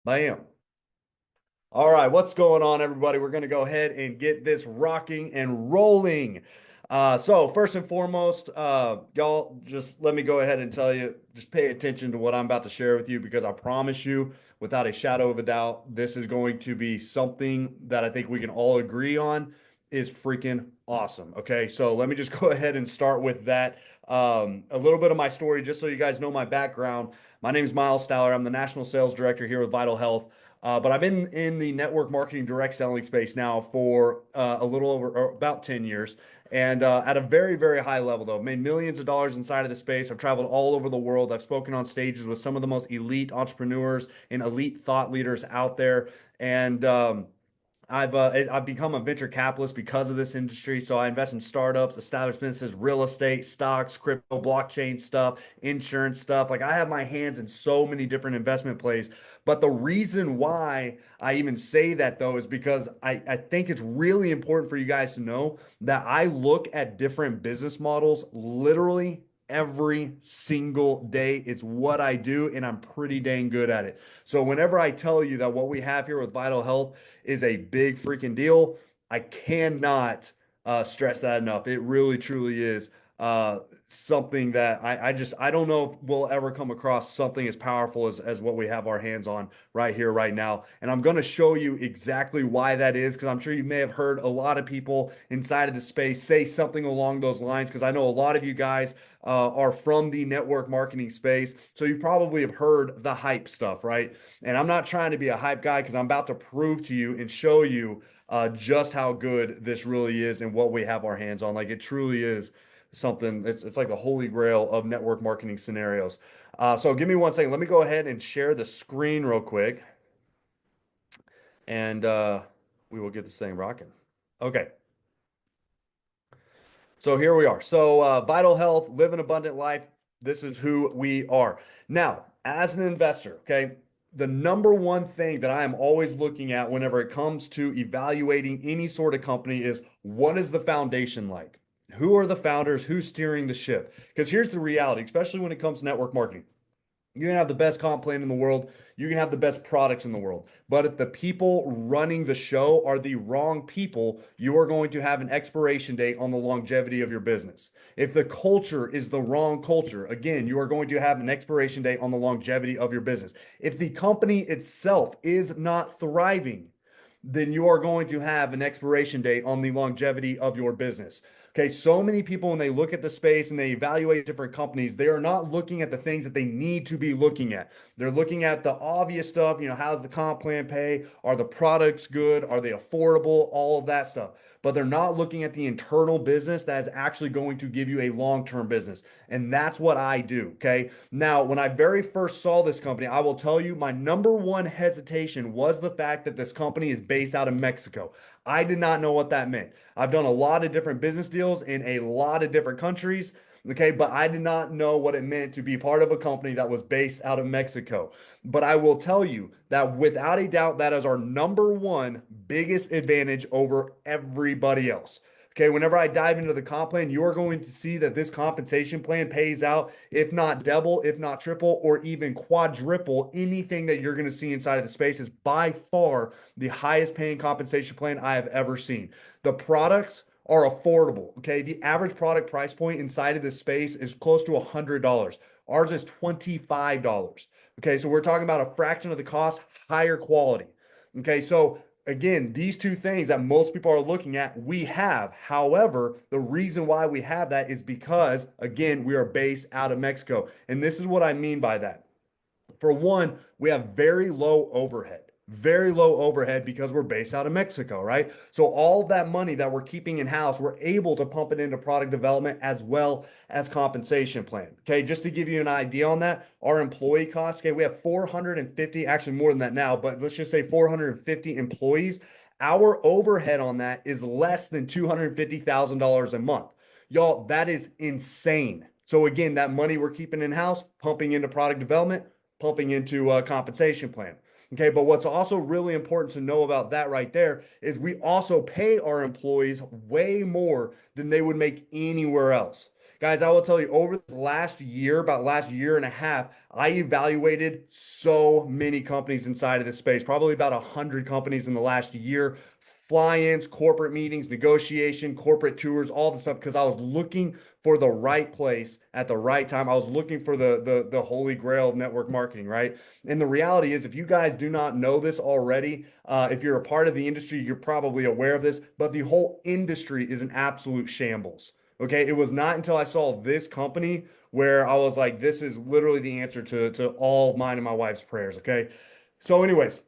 Bam. All right, what's going on, everybody? We're going to go ahead and get this rocking and rolling. So first and foremost, y'all, just let me go ahead and tell you, just pay attention to what I'm about to share with you because I promise you, without a shadow of a doubt, this is going to be something that I think we can all agree on is freaking awesome. Okay, so let me just go ahead and start with that. A little bit of my story, just so you guys know my background. My name is Miles Stowler. I'm the National Sales Director here with Vital Health. But I've been in the network marketing direct selling space now for a little over or about 10 years. And at a very, very high level, though, I've made millions of dollars inside of the space. I've traveled all over the world. I've spoken on stages with some of the most elite entrepreneurs and elite thought leaders out there. And I've become a venture capitalist because of this industry. So I invest in startups, established businesses, real estate, stocks, crypto, blockchain stuff, insurance stuff. Like I have my hands in so many different investment plays. But the reason why I even say that though is because I think it's really important for you guys to know that I look at different business models literally every single day. It's what I do, and I'm pretty dang good at it. So whenever I tell you that what we have here with Vital Health is a big freaking deal. I cannot stress that enough. It really, truly is something that I don't know if we'll ever come across something as powerful as what we have our hands on right here, right now. And I'm going to show you exactly why that is because I'm sure you may have heard a lot of people inside of the space say something along those lines because I know a lot of you guys are from the network marketing space. So you probably have heard the hype stuff, right? And I'm not trying to be a hype guy because I'm about to prove to you and show you just how good this really is and what we have our hands on. Like it truly is something, it's like the holy grail of network marketing scenarios. So give me one second. Let me go ahead and share the screen real quick and we will get this thing rocking. Okay. So here we are. So Vital Health, live an abundant life. This is who we are. Now, as an investor, okay, the number one thing that I am always looking at whenever it comes to evaluating any sort of company is what is the foundation like? Who are the founders? Who's steering the ship? Because here's the reality, especially when it comes to network marketing. You can have the best comp plan in the world. You can have the best products in the world. But if the people running the show are the wrong people, you are going to have an expiration date on the longevity of your business. If the culture is the wrong culture, again, you are going to have an expiration date on the longevity of your business. If the company itself is not thriving, then you are going to have an expiration date on the longevity of your business. Okay, so many people, when they look at the space and they evaluate different companies, they are not looking at the things that they need to be looking at. They're looking at the obvious stuff, how's the comp plan pay? Are the products good? Are they affordable? All of that stuff. But they're not looking at the internal business that is actually going to give you a long-term business. And that's what I do. Okay. Now, when I very first saw this company, I will tell you my number one hesitation was the fact that this company is based out of Mexico. I did not know what that meant. I've done a lot of different business deals in a lot of different countries. Okay, but I did not know what it meant to be part of a company that was based out of Mexico. But I will tell you that without a doubt, that is our number one biggest advantage over everybody else. Okay, whenever I dive into the comp plan, you are going to see that this compensation plan pays out, if not double, if not triple, or even quadruple anything that you're going to see inside of the space. Is by far the highest paying compensation plan I have ever seen. The products are affordable. Okay, the average product price point inside of this space is close to $100. Ours is $25. Okay, so we're talking about a fraction of the cost, higher quality. Okay, so again, these two things that most people are looking at, we have. However, the reason why we have that is because, again, we are based out of Mexico. And this is what I mean by that. For one, we have very low overhead. Very low overhead because we're based out of Mexico, right? So all of that money that we're keeping in house, we're able to pump it into product development as well as compensation plan. Okay, just to give you an idea on that, our employee costs, okay, we have 450, actually more than that now, but let's just say 450 employees. Our overhead on that is less than $250,000 a month. Y'all, that is insane. So again, that money we're keeping in house, pumping into product development, pumping into a compensation plan. Okay, but what's also really important to know about that right there is we also pay our employees way more than they would make anywhere else. Guys, I will tell you over this last year, about last year and a half, I evaluated so many companies inside of this space, probably about 100 companies in the last year, fly-ins, corporate meetings, negotiation, corporate tours, all the stuff, because I was looking for the right place at the right time. I was looking for the holy grail of network marketing, right? And the reality is, if you guys do not know this already, if you're a part of the industry, you're probably aware of this, but the whole industry is an absolute shambles. Okay. It was not until I saw this company where I was like, this is literally the answer to all mine and my wife's prayers. Okay. So, anyways,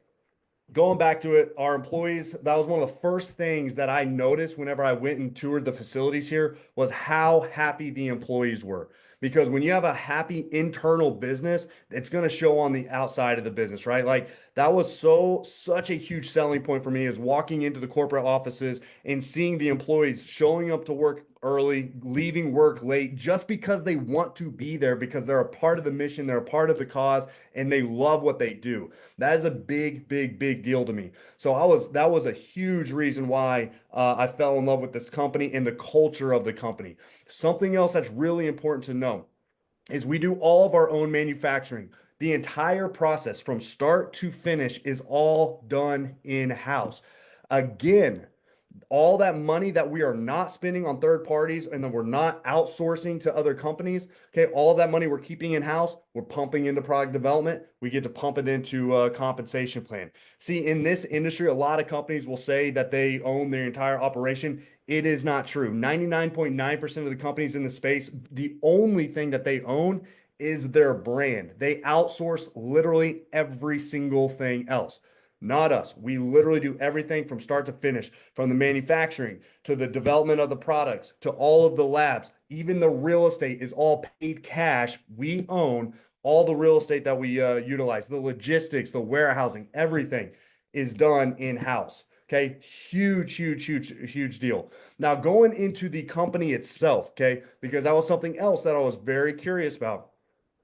going back to it, our employees, that was one of the first things that I noticed whenever I went and toured the facilities here was how happy the employees were. Because when you have a happy internal business, it's going to show on the outside of the business, right? Like that was such a huge selling point for me is walking into the corporate offices and seeing the employees showing up to work early, leaving work late just because they want to be there because they're a part of the mission, they're a part of the cause, and they love what they do. That is a big deal to me. So that was a huge reason why I fell in love with this company and the culture of the company. Something else that's really important to know is we do all of our own manufacturing. The entire process from start to finish is all done in-house. Again, all that money that we are not spending on third parties and then we're not outsourcing to other companies, okay, all that money we're keeping in house, we're pumping into product development. We get to pump it into a compensation plan. See, in this industry, a lot of companies will say that they own their entire operation. It is not true. 99.9% of the companies in the space, the only thing that they own is their brand. They outsource literally every single thing else. Not us. We literally do everything from start to finish, from the manufacturing to the development of the products to all of the labs. Even the real estate is all paid cash. We own all the real estate that we utilize, the logistics, the warehousing, everything is done in house. Okay. Huge deal. Now, going into the company itself, okay, because that was something else that I was very curious about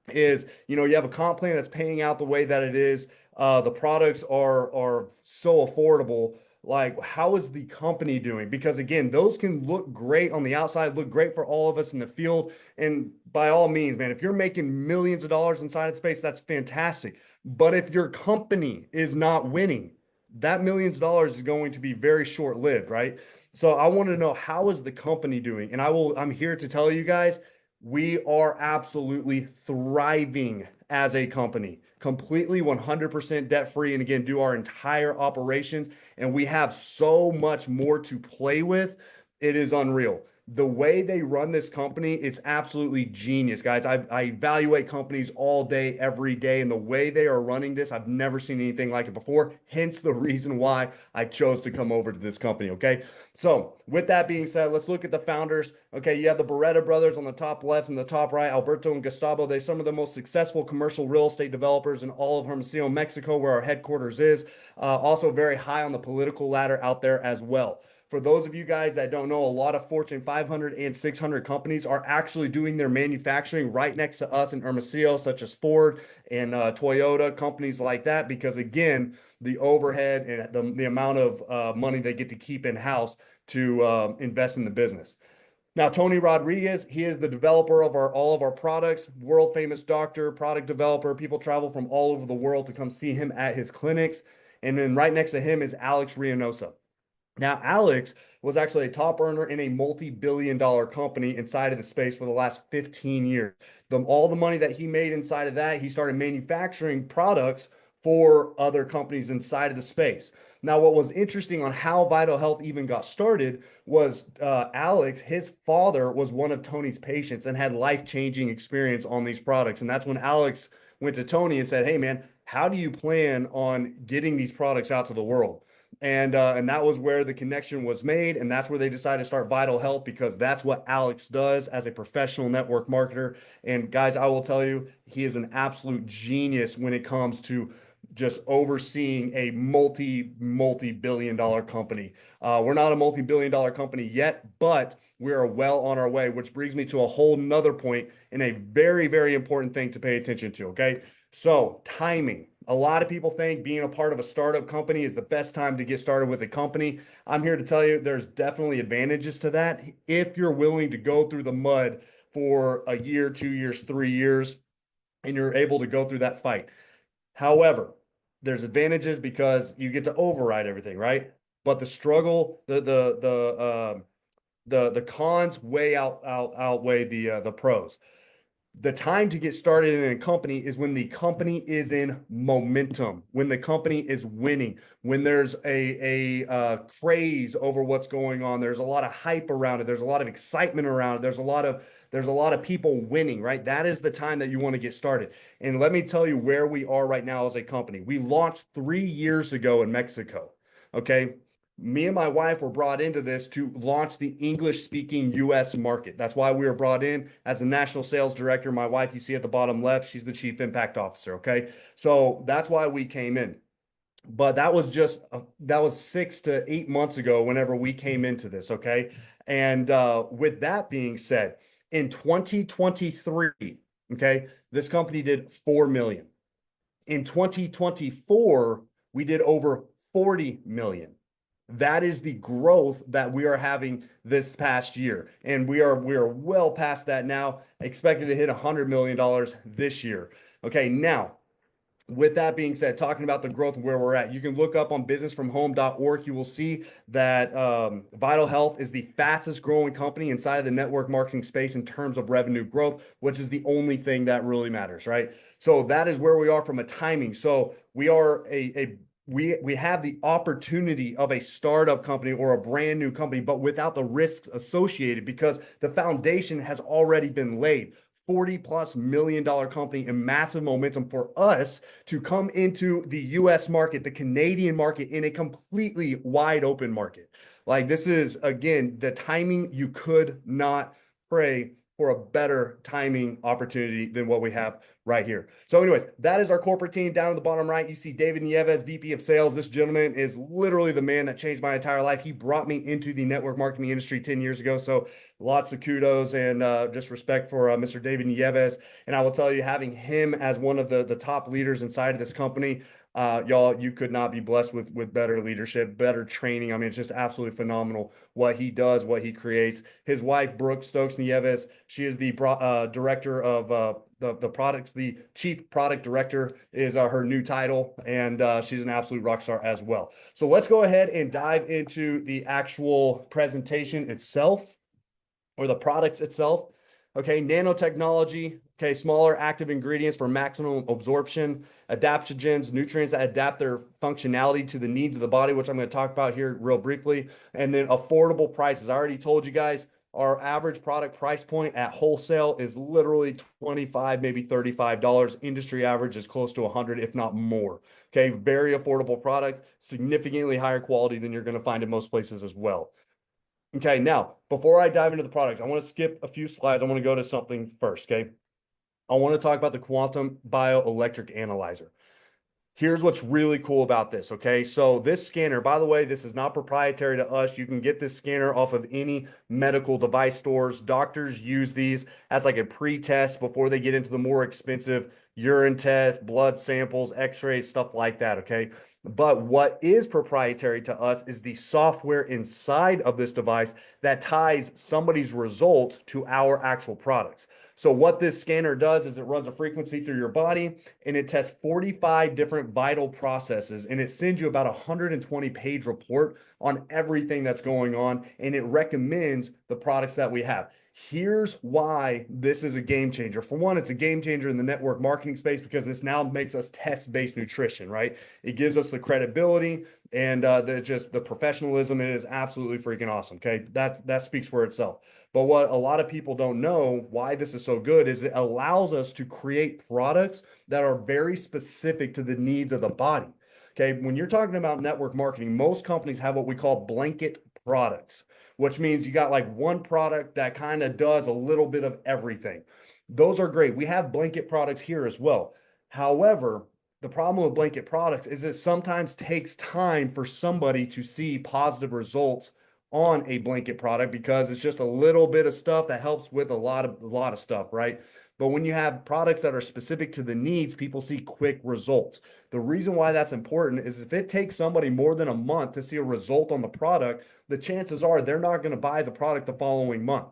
is, you have a comp plan that's paying out the way that it is. The products are so affordable. Like, how is the company doing? Because again, those can look great on the outside, look great for all of us in the field. And by all means, man, if you're making millions of dollars inside of space, that's fantastic. But if your company is not winning, that millions of dollars is going to be very short-lived, right? So I want to know, how is the company doing? And I'm here to tell you guys, we are absolutely thriving as a company, completely 100% debt free. And again, do our entire operations. And we have so much more to play with. It is unreal. The way they run this company, it's absolutely genius, guys. I evaluate companies all day, every day, and the way they are running this, I've never seen anything like it before. Hence the reason why I chose to come over to this company. Okay. So with that being said, let's look at the founders. Okay. You have the Beretta brothers on the top left and the top right, Alberto and Gustavo. They're some of the most successful commercial real estate developers in all of Hermosillo, Mexico, where our headquarters is. Also very high on the political ladder out there as well. For those of you guys that don't know, a lot of Fortune 500 and 600 companies are actually doing their manufacturing right next to us in Hermosillo, such as Ford and Toyota, companies like that, because again, the overhead and the amount of money they get to keep in-house to invest in the business. Now, Tony Rodriguez, he is the developer of all of our products, world famous doctor, product developer. People travel from all over the world to come see him at his clinics. And then right next to him is Alex Reynosa. Now, Alex was actually a top earner in a multi-billion dollar company inside of the space for the last 15 years. All the money that he made inside of that, he started manufacturing products for other companies inside of the space. Now, what was interesting on how Vital Health even got started was Alex, his father was one of Tony's patients and had life-changing experience on these products. And that's when Alex went to Tony and said, hey, man, how do you plan on getting these products out to the world? And that was where the connection was made. And that's where they decided to start Vital Health, because that's what Alex does as a professional network marketer. And guys, I will tell you, he is an absolute genius when it comes to just overseeing a multi-billion dollar company. We're not a multi-billion dollar company yet, but we are well on our way, which brings me to a whole nother point and a very important thing to pay attention to. Okay. So timing. A lot of people think being a part of a startup company is the best time to get started with a company. I'm here to tell you there's definitely advantages to that if you're willing to go through the mud for a year, 2 years, 3 years, and you're able to go through that fight. However, there's advantages because you get to override everything, right? But the struggle, the cons outweigh the pros. The time to get started in a company is when the company is in momentum, when the company is winning, when there's a craze over what's going on. There's a lot of hype around it. There's a lot of excitement around it. There's a lot of people winning, right? That is the time that you want to get started. And let me tell you where we are right now as a company. We launched 3 years ago in Mexico. Okay, me and my wife were brought into this to launch the English speaking US market. That's why we were brought in as the national sales director. My wife, you see at the bottom left, she's the chief impact officer. Okay. So that's why we came in. But that was 6 to 8 months ago whenever we came into this. Okay. And with that being said, in 2023, okay, this company did 4 million. In 2024, we did over 40 million. That is the growth that we are having this past year. And we are well past that now, expected to hit $100 million this year. Okay, now with that being said, talking about the growth and where we're at, you can look up on businessfromhome.org. You will see that Vital Health is the fastest growing company inside of the network marketing space in terms of revenue growth, which is the only thing that really matters, right? So that is where we are from a timing. So we are we have the opportunity of a startup company or a brand new company, but without the risks associated because the foundation has already been laid. $40+ million company and massive momentum for us to come into the US market, the Canadian market, in a completely wide open market. Like, this is, again, the timing. You could not pray for a better timing opportunity than what we have right here. So anyways, that is our corporate team. Down at the bottom right, you see David Nieves, VP of Sales. This gentleman is literally the man that changed my entire life. He brought me into the network marketing industry 10 years ago. So lots of kudos and just respect for Mr. David Nieves. And I will tell you, having him as one of the top leaders inside of this company, y'all, you could not be blessed with better leadership, better training. I mean, it's just absolutely phenomenal what he does, what he creates. His wife, Brooke Stokes Nieves, she is the director of the products. The chief product director is her new title, and she's an absolute rock star as well. So let's go ahead and dive into the actual presentation itself, or the products itself. Okay, nanotechnology. Okay, smaller active ingredients for maximum absorption, adaptogens, nutrients that adapt their functionality to the needs of the body, which I'm going to talk about here real briefly. And then affordable prices. I already told you guys, our average product price point at wholesale is literally $25, maybe $35. Industry average is close to 100, if not more. Okay, very affordable products, significantly higher quality than you're going to find in most places as well. Okay, now, before I dive into the products, I want to skip a few slides. I want to go to something first, okay? I want to talk about the Quantum Bioelectric Analyzer. Here's what's really cool about this, okay? So this scanner, by the way, this is not proprietary to us. You can get this scanner off of any medical device stores. Doctors use these as like a pre-test before they get into the more expensive urine tests, blood samples, x-rays, stuff like that, okay? But what is proprietary to us is the software inside of this device that ties somebody's result to our actual products. So what this scanner does is it runs a frequency through your body and it tests 45 different vital processes, and it sends you about a 120-page report on everything that's going on, and it recommends the products that we have. Here's why this is a game changer. For one, it's a game changer in the network marketing space because this now makes us test-based nutrition, right? It gives us the credibility and the professionalism. It is absolutely freaking awesome. Okay, that speaks for itself. But what a lot of people don't know why this is so good is it allows us to create products that are very specific to the needs of the body. Okay, when you're talking about network marketing, most companies have what we call blanket products, which means you got like one product that kind of does a little bit of everything. Those are great. We have blanket products here as well. However, the problem with blanket products is it sometimes takes time for somebody to see positive results on a blanket product because it's just a little bit of stuff that helps with a lot of stuff, right? But when you have products that are specific to the needs, people see quick results. The reason why that's important is if it takes somebody more than a month to see a result on the product, the chances are they're not going to buy the product the following month.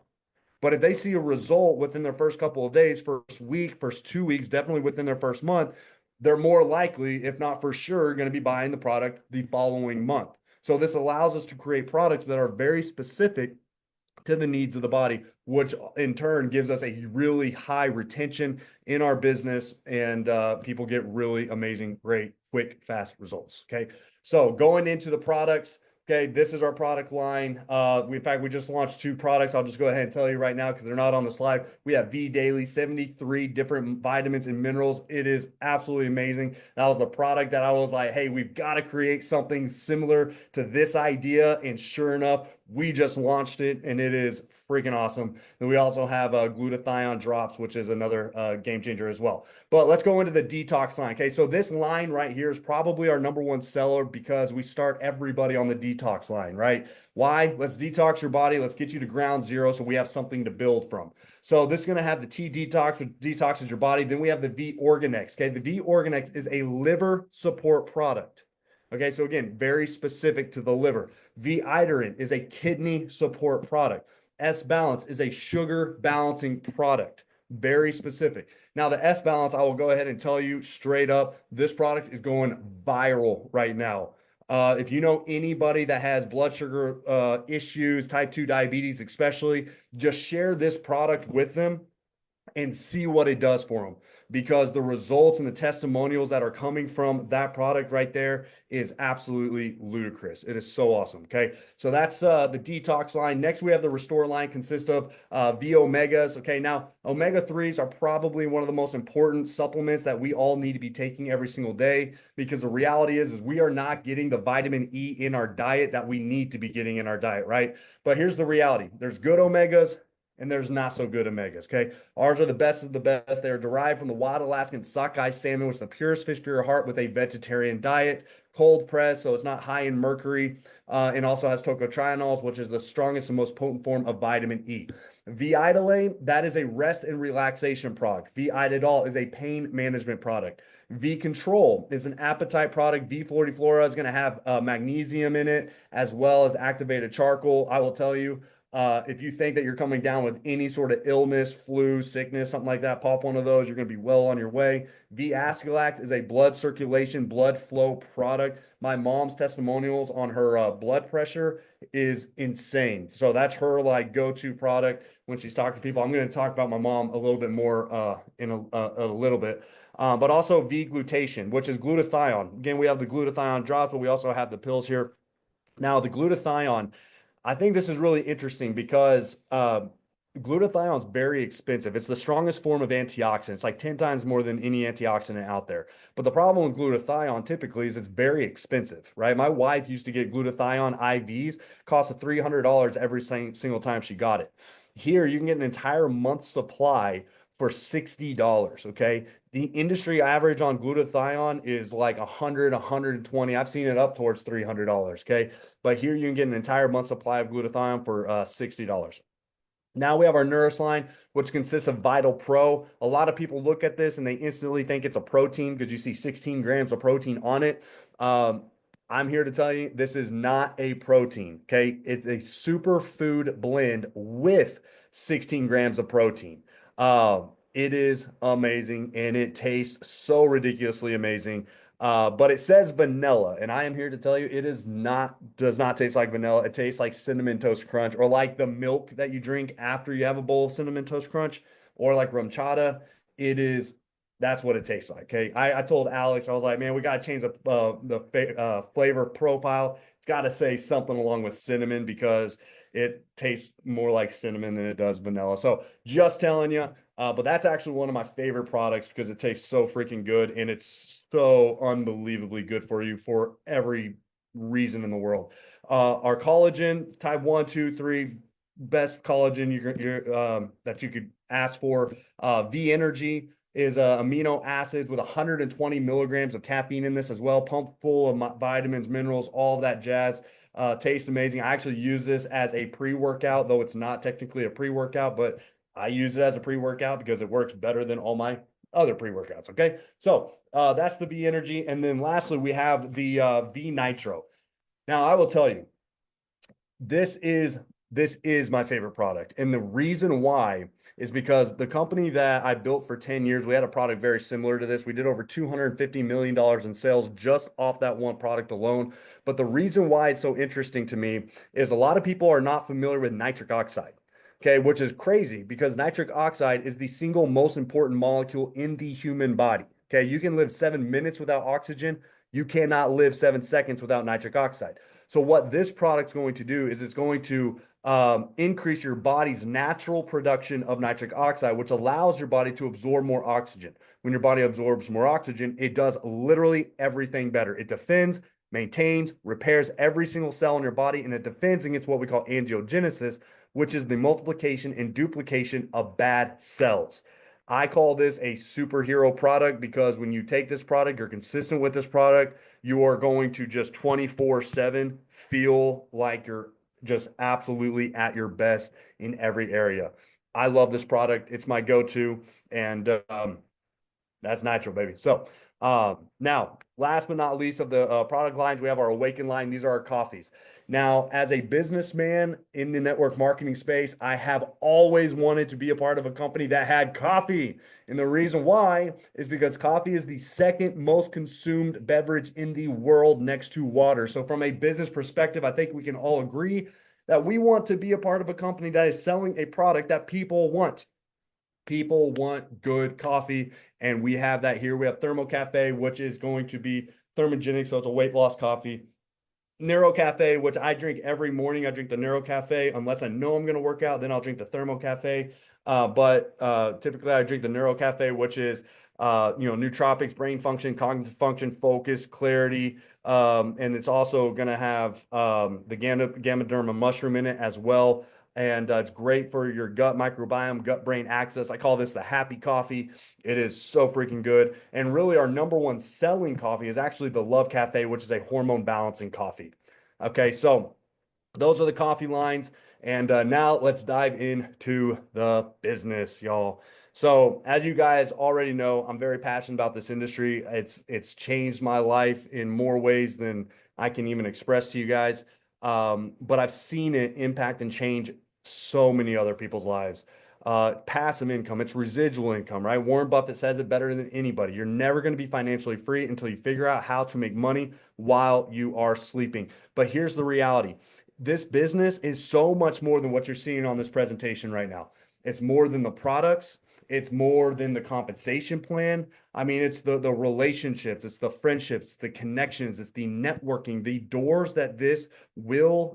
But if they see a result within their first couple of days, first week, first 2 weeks, definitely within their first month, they're more likely, if not for sure, going to be buying the product the following month. So this allows us to create products that are very specific to the needs of the body, which in turn gives us a really high retention in our business, and people get really amazing, great, quick, fast results. Okay. So going into the products, okay, this is our product line. In fact, we just launched 2 products. I'll just go ahead and tell you right now because they're not on the slide. We have V Daily, 73 different vitamins and minerals. It is absolutely amazing. That was the product that I was like, hey, we've got to create something similar to this idea. And sure enough, we just launched it and it is freaking awesome. Then we also have glutathione drops, which is another game changer as well. But let's go into the detox line. Okay, so this line right here is probably our #1 seller because we start everybody on the detox line, right? Why? Let's detox your body. Let's get you to ground zero so we have something to build from. So this is going to have the T detox, which detoxes your body. Then we have the V Organix. Okay, the V Organix is a liver support product. Okay, so again, very specific to the liver. V-Iterin is a kidney support product. S-Balance is a sugar balancing product. Very specific. Now, the S-Balance, I will go ahead and tell you straight up, this product is going viral right now. If you know anybody that has blood sugar issues, type 2 diabetes especially, just share this product with them and see what it does for them, because the results and the testimonials that are coming from that product right there is absolutely ludicrous. It is so awesome. Okay, so that's the detox line. Next, we have the restore line, consists of V omegas. Okay, now omega-3s are probably one of the most important supplements that we all need to be taking every single day, because the reality is we are not getting the vitamin E in our diet that we need to be getting in our diet, right? But here's the reality: there's good omegas and there's not so good omegas. Okay, ours are the best of the best. They are derived from the wild Alaskan sockeye salmon, which is the purest fish for your heart, with a vegetarian diet, cold press, so it's not high in mercury, and also has tocotrienols, which is the strongest and most potent form of vitamin E. V-Idolate, that is a rest and relaxation product. V-Idol is a pain management product. V-Control is an appetite product. V-Flora is going to have magnesium in it, as well as activated charcoal. I will tell you, if you think that you're coming down with any sort of illness, flu, sickness, something like that, pop one of those. You're going to be well on your way. V-Ascalax is a blood circulation, blood flow product. My mom's testimonials on her blood pressure is insane. So that's her like go-to product when she's talking to people. I'm going to talk about my mom a little bit more in a little bit. But also V-Glutation, which is glutathione. Again, we have the glutathione drops, but we also have the pills here. Now, the glutathione, I think this is really interesting because glutathione is very expensive. It's the strongest form of antioxidant. It's like 10 times more than any antioxidant out there. But the problem with glutathione typically is it's very expensive, right? My wife used to get glutathione IVs, cost $300 every single time she got it. Here, you can get an entire month's supply for $60, okay? The industry average on glutathione is like 100, 120. I've seen it up towards $300, okay? But here you can get an entire month's supply of glutathione for $60. Now we have our Nourish line, which consists of Vital Pro. A lot of people look at this and they instantly think it's a protein because you see 16 grams of protein on it. I'm here to tell you this is not a protein, okay? It's a superfood blend with 16 grams of protein. It is amazing and it tastes so ridiculously amazing. But it says vanilla, and I am here to tell you it does not taste like vanilla. It tastes like Cinnamon Toast Crunch, or like the milk that you drink after you have a bowl of Cinnamon Toast Crunch, or like RumChata. That's what it tastes like. Okay. I told Alex, I was like, man, we got to change the flavor profile. It's got to say something along with cinnamon because it tastes more like cinnamon than it does vanilla. So just telling you, but that's actually one of my favorite products because it tastes so freaking good and it's so unbelievably good for you for every reason in the world. Our collagen, type 1, 2, 3, best collagen that you could ask for. V Energy is amino acids with 120 milligrams of caffeine in this as well, pumped full of vitamins, minerals, all of that jazz. Tastes amazing. I actually use this as a pre-workout, though it's not technically a pre-workout, but I use it as a pre-workout because it works better than all my other pre-workouts. Okay. So that's the V Energy. And then lastly, we have the V Nitro. Now, I will tell you, this is this is my favorite product. And the reason why is because the company that I built for 10 years, we had a product very similar to this. We did over $250 million in sales just off that one product alone. But the reason why it's so interesting to me is a lot of people are not familiar with nitric oxide. Okay, which is crazy because nitric oxide is the single most important molecule in the human body. Okay, you can live 7 minutes without oxygen. You cannot live 7 seconds without nitric oxide. So, what this product's going to do is it's going to increase your body's natural production of nitric oxide, which allows your body to absorb more oxygen. When your body absorbs more oxygen, it does literally everything better. It defends, maintains, repairs every single cell in your body, and it defends against what we call angiogenesis, which is the multiplication and duplication of bad cells. I call this a superhero product because when you take this product, you're consistent with this product, you are going to just 24/7 feel like you're just absolutely at your best in every area. I love this product. It's my go-to, and that's natural, baby. So now, last but not least of the product lines, we have our Awaken line. These are our coffees. Now, as a businessman in the network marketing space, I have always wanted to be a part of a company that had coffee. And the reason why is because coffee is the second most consumed beverage in the world next to water. So from a business perspective, I think we can all agree that we want to be a part of a company that is selling a product that people want. People want good coffee, and we have that here. We have Thermo Cafe, which is going to be thermogenic, so it's a weight loss coffee. Neuro Cafe, which I drink every morning. I drink the Neuro Cafe unless I know I'm going to work out. Then I'll drink the Thermo Cafe. But typically, I drink the Neuro Cafe, which is nootropics, brain function, cognitive function, focus, clarity, and it's also going to have the Ganoderma mushroom in it as well. And it's great for your gut microbiome, gut brain axis. I call this the happy coffee. It is so freaking good. And really, our number one selling coffee is actually the Love Cafe, which is a hormone balancing coffee. Okay, so those are the coffee lines. And now let's dive into the business, y'all. So as you guys already know, I'm very passionate about this industry. It's changed my life in more ways than I can even express to you guys. But I've seen it impact and change so many other people's lives. Passive income, it's residual income, right? Warren Buffett says it better than anybody. You're never going to be financially free until you figure out how to make money while you are sleeping. But here's the reality. This business is so much more than what you're seeing on this presentation right now. It's more than the products. It's more than the compensation plan. I mean, it's the relationships, it's the friendships, the connections, it's the networking, the doors that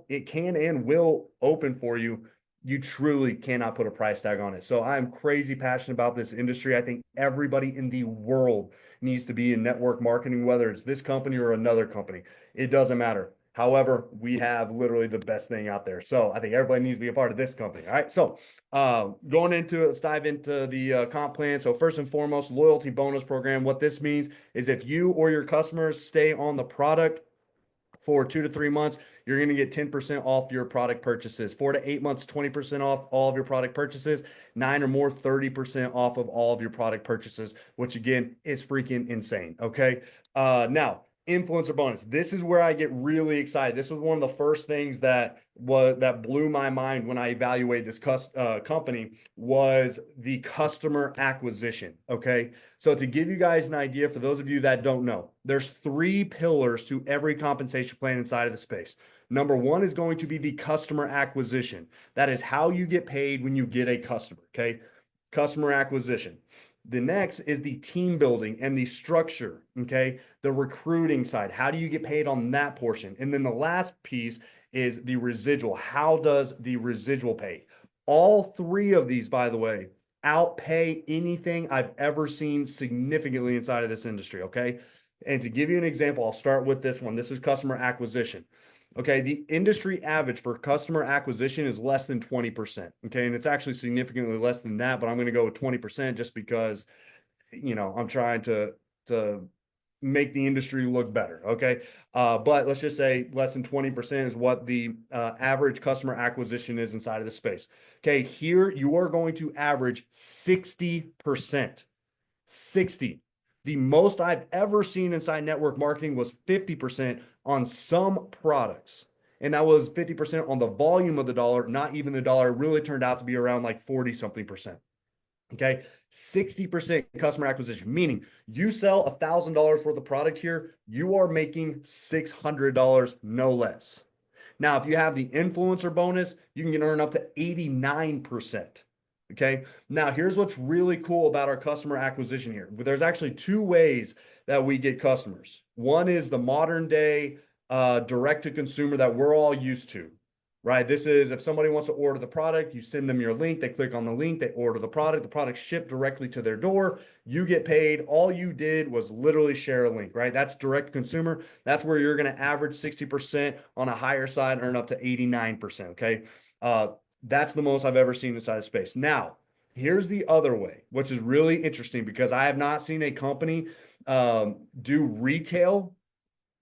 it can and will open for you. You truly cannot put a price tag on it. So I'm crazy passionate about this industry. I think everybody in the world needs to be in network marketing, whether it's this company or another company. It doesn't matter. However, we have literally the best thing out there. So I think everybody needs to be a part of this company. All right. So going into it, let's dive into the comp plan. So first and foremost, loyalty bonus program. What this means is if you or your customers stay on the product for 2 to 3 months, you're going to get 10% off your product purchases. 4 to 8 months, 20% off all of your product purchases. 9 or more, 30% off of all of your product purchases, which again is freaking insane. Okay. Now, influencer bonus. This is where I get really excited. This was one of the first things that blew my mind when I evaluated this company was the customer acquisition. Okay. So to give you guys an idea, for those of you that don't know, there's 3 pillars to every compensation plan inside of the space. Number 1 is going to be the customer acquisition. That is how you get paid when you get a customer. Okay. Customer acquisition. The next is the team building and the structure. Okay. The recruiting side. How do you get paid on that portion? And then the last piece is the residual. How does the residual pay? All 3 of these, by the way, outpay anything I've ever seen significantly inside of this industry. Okay. And to give you an example, I'll start with this one. This is customer acquisition. Okay, the industry average for customer acquisition is less than 20%. Okay, and it's actually significantly less than that, but I'm going to go with 20% just because, I'm trying to make the industry look better. Okay, but let's just say less than 20% is what the average customer acquisition is inside of the space. Okay, here you are going to average 60%. 60. The most I've ever seen inside network marketing was 50% on some products. And that was 50% on the volume of the dollar, not even the dollar. It really turned out to be around like 40 something percent. Okay. 60% customer acquisition, meaning you sell $1,000 worth of product here, you are making $600, no less. Now, if you have the influencer bonus, you can earn up to 89%. Okay. Now, here's what's really cool about our customer acquisition here. There's actually two ways that we get customers. One is the modern day direct to consumer that we're all used to, right? This is if somebody wants to order the product, you send them your link, they click on the link, they order the product shipped directly to their door, you get paid. All you did was literally share a link, right? That's direct consumer. That's where you're going to average 60% on a higher side, earn up to 89%. Okay. That's the most I've ever seen inside the space. Now, here's the other way, which is really interesting because I have not seen a company do retail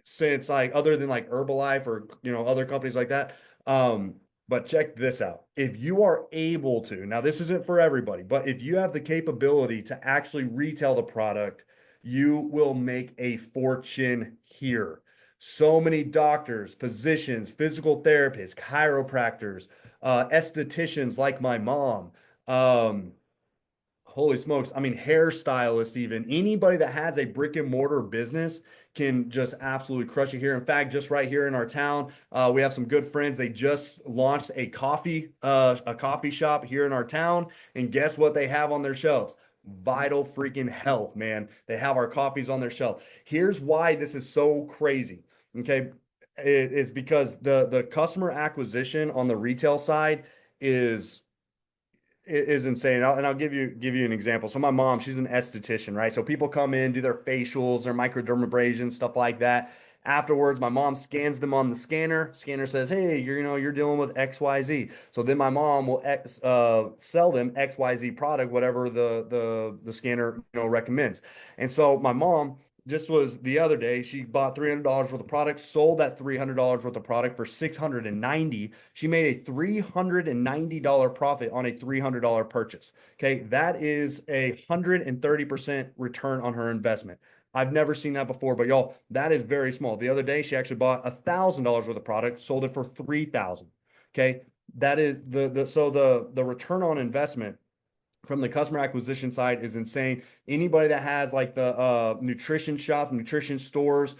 since like other than like Herbalife or other companies like that. Um, but check this out. If you are able to, now this isn't for everybody, but if you have the capability to actually retail the product, you will make a fortune here. So many doctors, physicians, physical therapists, chiropractors, estheticians like my mom, um, holy smokes. I mean, hairstylist, even anybody that has a brick and mortar business can just absolutely crush it here. In fact, just right here in our town, we have some good friends. They just launched a coffee shop here in our town. And guess what they have on their shelves? Vital freaking Health, man. They have our coffees on their shelf. Here's why this is so crazy. Okay. It's because the customer acquisition on the retail side is is insane. And I'll give you an example. So my mom, she's an esthetician, right? So people come in, do their facials, their microdermabrasion, stuff like that. Afterwards, my mom scans them on the scanner. Scanner says, "Hey, you're dealing with XYZ." So then my mom will sell them XYZ product, whatever the scanner recommends. And so my mom just was the other day, she bought $300 worth of product, sold that $300 worth of product for 690. She made a $390 profit on a $300 purchase. Okay, that is a 130% return on her investment. I've never seen that before, but y'all, that is very small. The other day, she actually bought $1,000 worth of product, sold it for 3,000. Okay, that is the return on investment from the customer acquisition side is insane. Anybody that has like the nutrition shop, nutrition stores,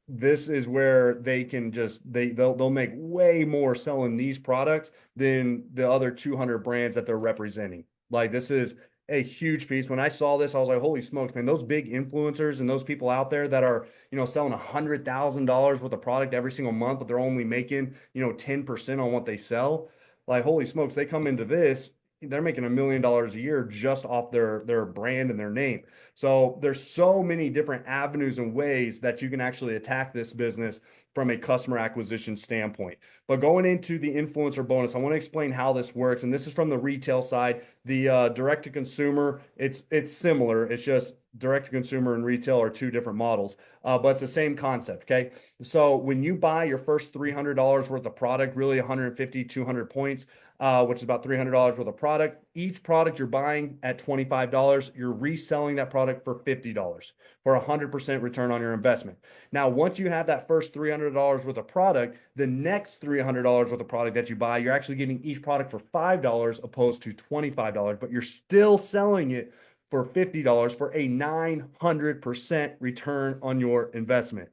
this is where they can just they'll make way more selling these products than the other 200 brands that they're representing. Like this is a huge piece. When I saw this, I was like, holy smokes, man, those big influencers and those people out there that are, selling $100,000 worth of product every single month, but they're only making, 10% on what they sell. Like, holy smokes, they come into this, they're making $1 million a year just off their brand and their name. So there's so many different avenues and ways that you can actually attack this business from a customer acquisition standpoint. But going into the influencer bonus, I want to explain how this works. And this is from the retail side. The direct to consumer, it's similar. It's just direct to consumer and retail are two different models, but it's the same concept. Okay. So when you buy your first $300 worth of product, really 150, 200 points, which is about $300 worth of product. Each product you're buying at $25, you're reselling that product for $50 for 100% return on your investment. Now, once you have that first $300 worth of product, the next $300 worth of product that you buy, you're actually getting each product for $5 opposed to $25, but you're still selling it for $50 for a 900% return on your investment.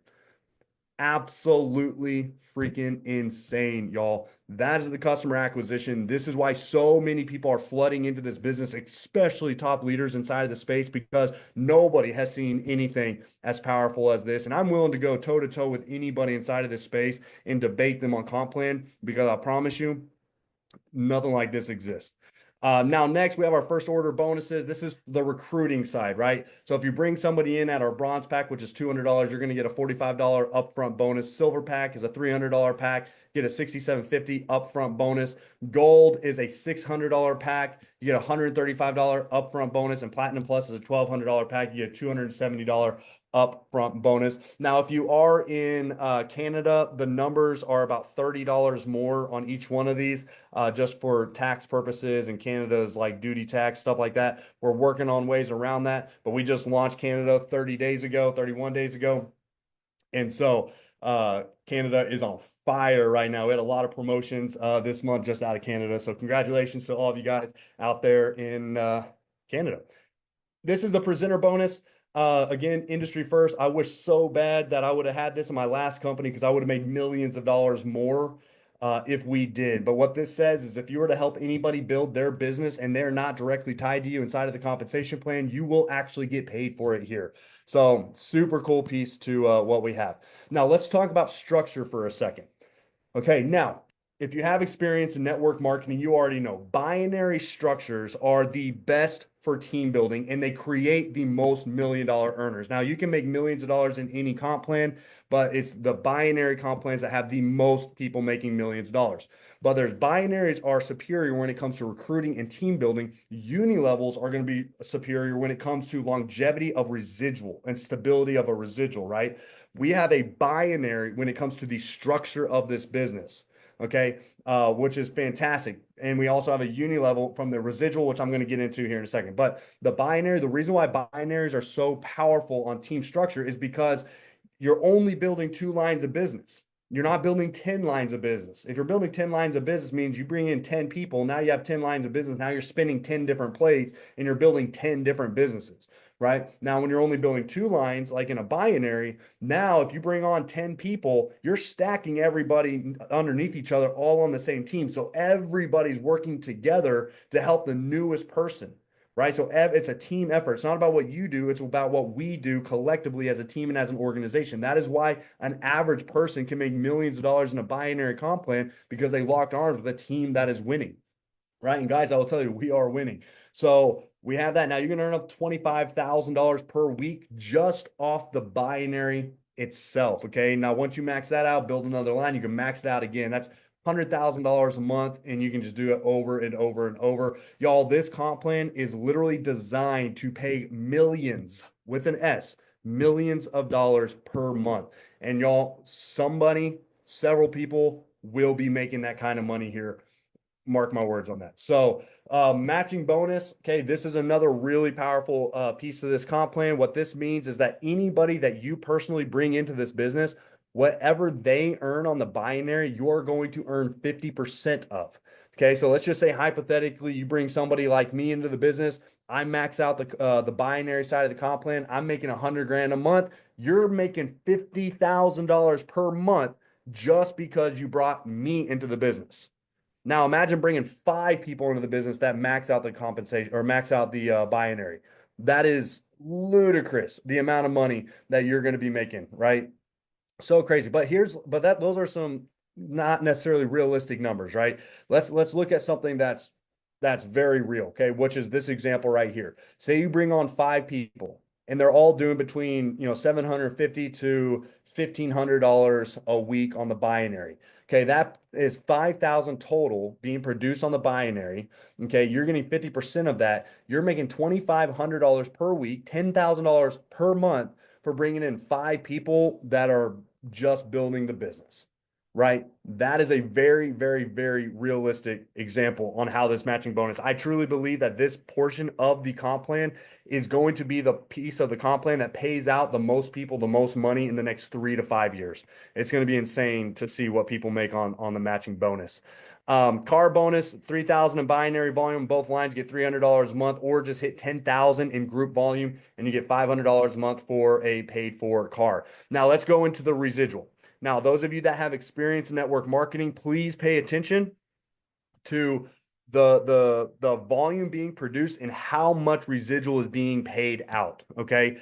Absolutely freaking insane, y'all. That is the customer acquisition. This is why so many people are flooding into this business, especially top leaders inside of the space, because nobody has seen anything as powerful as this. And I'm willing to go toe to toe with anybody inside of this space and debate them on comp plan, because I promise you, nothing like this exists. Now, next, we have our first order bonuses. This is the recruiting side, right? So if you bring somebody in at our bronze pack, which is $200, you're going to get a $45 upfront bonus. Silver pack is a $300 pack. Get a $67.50 upfront bonus. Gold is a $600 pack. You get a $135 upfront bonus. And Platinum Plus is a $1,200 pack. You get a $270 upfront bonus. Now, if you are in Canada, the numbers are about $30 more on each one of these, just for tax purposes, and Canada's like duty tax, stuff like that. We're working on ways around that, but we just launched Canada 30 days ago, 31 days ago. And so Canada is on fire right now. We had a lot of promotions this month just out of Canada. So congratulations to all of you guys out there in Canada. This is the presenter bonus. Again, industry first. I wish so bad that I would have had this in my last company because I would have made millions of dollars more if we did. But what this says is if you were to help anybody build their business and they're not directly tied to you inside of the compensation plan, you will actually get paid for it here. So super cool piece to what we have. Now let's talk about structure for a second. Okay, now, if you have experience in network marketing, you already know binary structures are the best for team building and they create the most $1 million earners. Now, you can make millions of dollars in any comp plan, but it's the binary comp plans that have the most people making millions of dollars. But there's binaries are superior when it comes to recruiting and team building. Uni levels are going to be superior when it comes to longevity of residual and stability of a residual, right? We have a binary when it comes to the structure of this business, okay, which is fantastic. And we also have a uni level from the residual, which I'm going to get into here in a second. But the binary, the reason why binaries are so powerful on team structure is because you're only building 2 lines of business. You're not building 10 lines of business. If you're building 10 lines of business means you bring in 10 people. Now you have 10 lines of business. Now you're spinning 10 different plates and you're building 10 different businesses, right? Now, when you're only building 2 lines, like in a binary, now if you bring on 10 people, you're stacking everybody underneath each other all on the same team. So everybody's working together to help the newest person, right? So it's a team effort. It's not about what you do. It's about what we do collectively as a team and as an organization. That is why an average person can make millions of dollars in a binary comp plan because they locked arms with a team that is winning, right? And guys, I will tell you, we are winning. So we have that. Now you're going to earn up $25,000 per week just off the binary itself. Okay. Now, once you max that out, build another line, you can max it out again. That's $100,000 a month, and you can just do it over and over and over. Y'all, this comp plan is literally designed to pay millions with an S, millions of dollars per month. And y'all, several people will be making that kind of money here. Mark my words on that. So matching bonus. Okay. This is another really powerful piece of this comp plan. What this means is that anybody that you personally bring into this business, whatever they earn on the binary, you're going to earn 50% of. Okay. So let's just say hypothetically, you bring somebody like me into the business. I max out the binary side of the comp plan. I'm making 100 grand a month. You're making $50,000 per month just because you brought me into the business. Now imagine bringing 5 people into the business that max out the compensation or max out the binary. That is ludicrous, the amount of money that you're going to be making, right? So crazy. Those are some not necessarily realistic numbers, right? Let's look at something that's very real, okay? Which is this example right here. Say you bring on 5 people and they're all doing between, 750 to $1,500 a week on the binary. Okay, that is 5,000 total being produced on the binary. Okay, you're getting 50% of that. You're making $2,500 per week, $10,000 per month for bringing in 5 people that are just building the business, right? That is a very, very, very realistic example on how this matching bonus. I truly believe that this portion of the comp plan is going to be the piece of the comp plan that pays out the most people the most money in the next 3 to 5 years. It's going to be insane to see what people make on the matching bonus. Car bonus, 3,000 in binary volume, both lines get $300 a month, or just hit 10,000 in group volume and you get $500 a month for a paid for car. Now let's go into the residual. Now, those of you that have experience in network marketing, please pay attention to the volume being produced and how much residual is being paid out. Okay.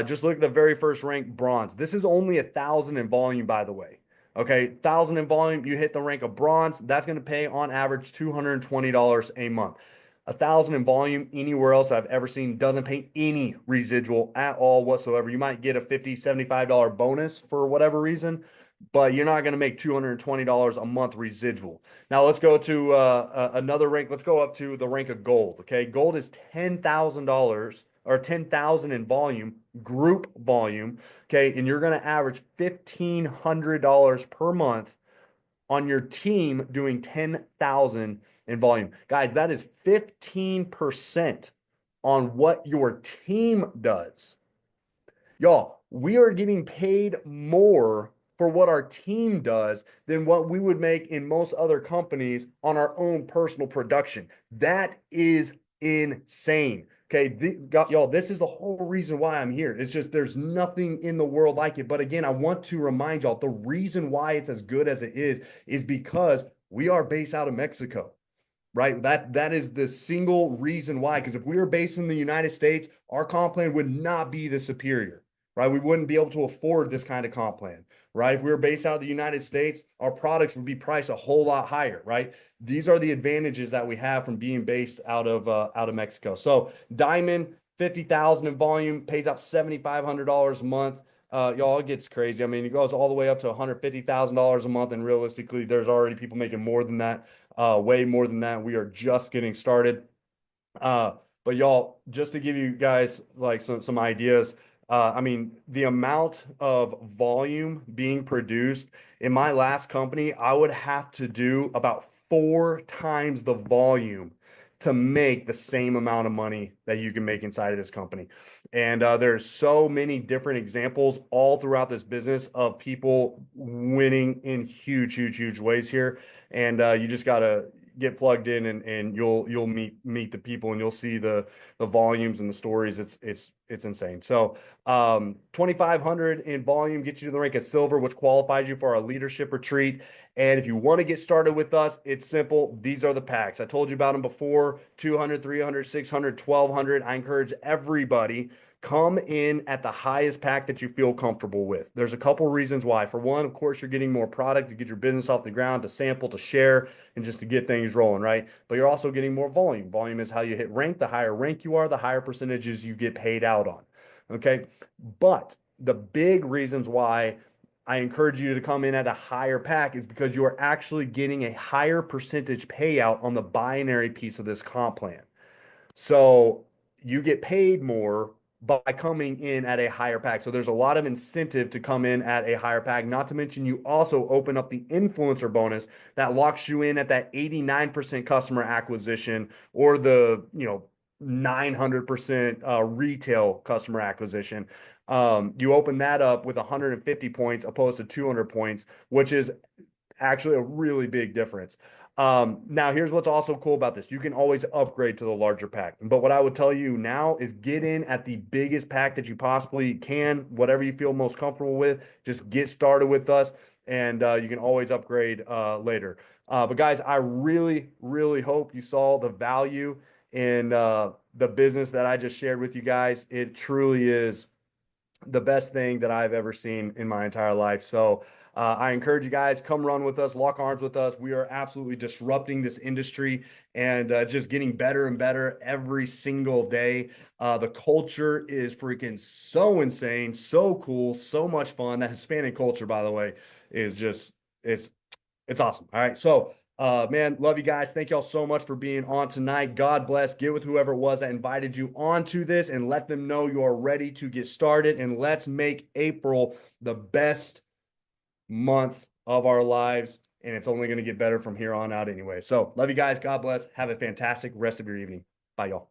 Just look at the very first rank, bronze. This is only 1,000 in volume, by the way. Okay. 1,000 in volume, you hit the rank of bronze. That's going to pay on average $220 a month. 1,000 in volume anywhere else I've ever seen doesn't pay any residual at all whatsoever. You might get a $50, $75 bonus for whatever reason, but you're not going to make $220 a month residual. Now let's go to another rank. Let's go up to the rank of gold. Okay. Gold is $10,000 or 10,000 in volume, group volume. Okay. And you're going to average $1,500 per month on your team doing 10,000 in volume. Guys, that is 15% on what your team does. Y'all, we are getting paid more for what our team does than what we would make in most other companies on our own personal production. That is insane. Okay, y'all, this is the whole reason why I'm here. It's just there's nothing in the world like it. But again, I want to remind y'all the reason why it's as good as it is because we are based out of Mexico, right? That is the single reason why. Because if we were based in the United States, our comp plan would not be the superior, right? We wouldn't be able to afford this kind of comp plan, right? If we were based out of the United States, our products would be priced a whole lot higher, right? These are the advantages that we have from being based out of Mexico. So Diamond, 50,000 in volume, pays out $7,500 a month. Y'all, it gets crazy. I mean, it goes all the way up to $150,000 a month, and realistically, there's already people making more than that, way more than that. We are just getting started. Uh, but y'all, just to give you guys like some ideas, I mean, the amount of volume being produced in my last company, I would have to do about 4 times the volume to make the same amount of money that you can make inside of this company. And there's so many different examples all throughout this business of people winning in huge, huge, huge ways here. And you just gotta get plugged in and you'll meet the people and you'll see the volumes and the stories. It's insane. So 2,500 in volume gets you to the rank of silver, which qualifies you for our leadership retreat. And if you want to get started with us, it's simple. These are the packs. I told you about them before: 200, 300, 600, 1,200. I encourage everybody, come in at the highest pack that you feel comfortable with. There's a couple reasons why. For one, of course, you're getting more product to get your business off the ground, to sample, to share, and just to get things rolling, right? But you're also getting more volume. Volume is how you hit rank. The higher rank you are, the higher percentages you get paid out on. Okay. But the big reasons why I encourage you to come in at a higher pack is because you are actually getting a higher percentage payout on the binary piece of this comp plan. So you get paid more by coming in at a higher pack. So there's a lot of incentive to come in at a higher pack. Not to mention, you also open up the influencer bonus that locks you in at that 89% customer acquisition, or the 900% retail customer acquisition. You open that up with 150 points opposed to 200 points, which is actually a really big difference. Now, here's what's also cool about this. You can always upgrade to the larger pack. But what I would tell you now is get in at the biggest pack that you possibly can, whatever you feel most comfortable with. Just get started with us, and you can always upgrade later. But guys, I really, really hope you saw the value in the business that I just shared with you guys. It truly is the best thing that I've ever seen in my entire life. So I encourage you guys, come run with us, lock arms with us. We are absolutely disrupting this industry and just getting better and better every single day. The culture is freaking so insane, so cool, so much fun. That Hispanic culture, by the way, is just it's it's awesome. All right. So, man, love you guys. Thank y'all so much for being on tonight. God bless. Get with whoever it was that invited you onto this, and let them know you are ready to get started. And let's make April the best month of our lives. And it's only going to get better from here on out anyway. So, love you guys. God bless. Have a fantastic rest of your evening. Bye, y'all.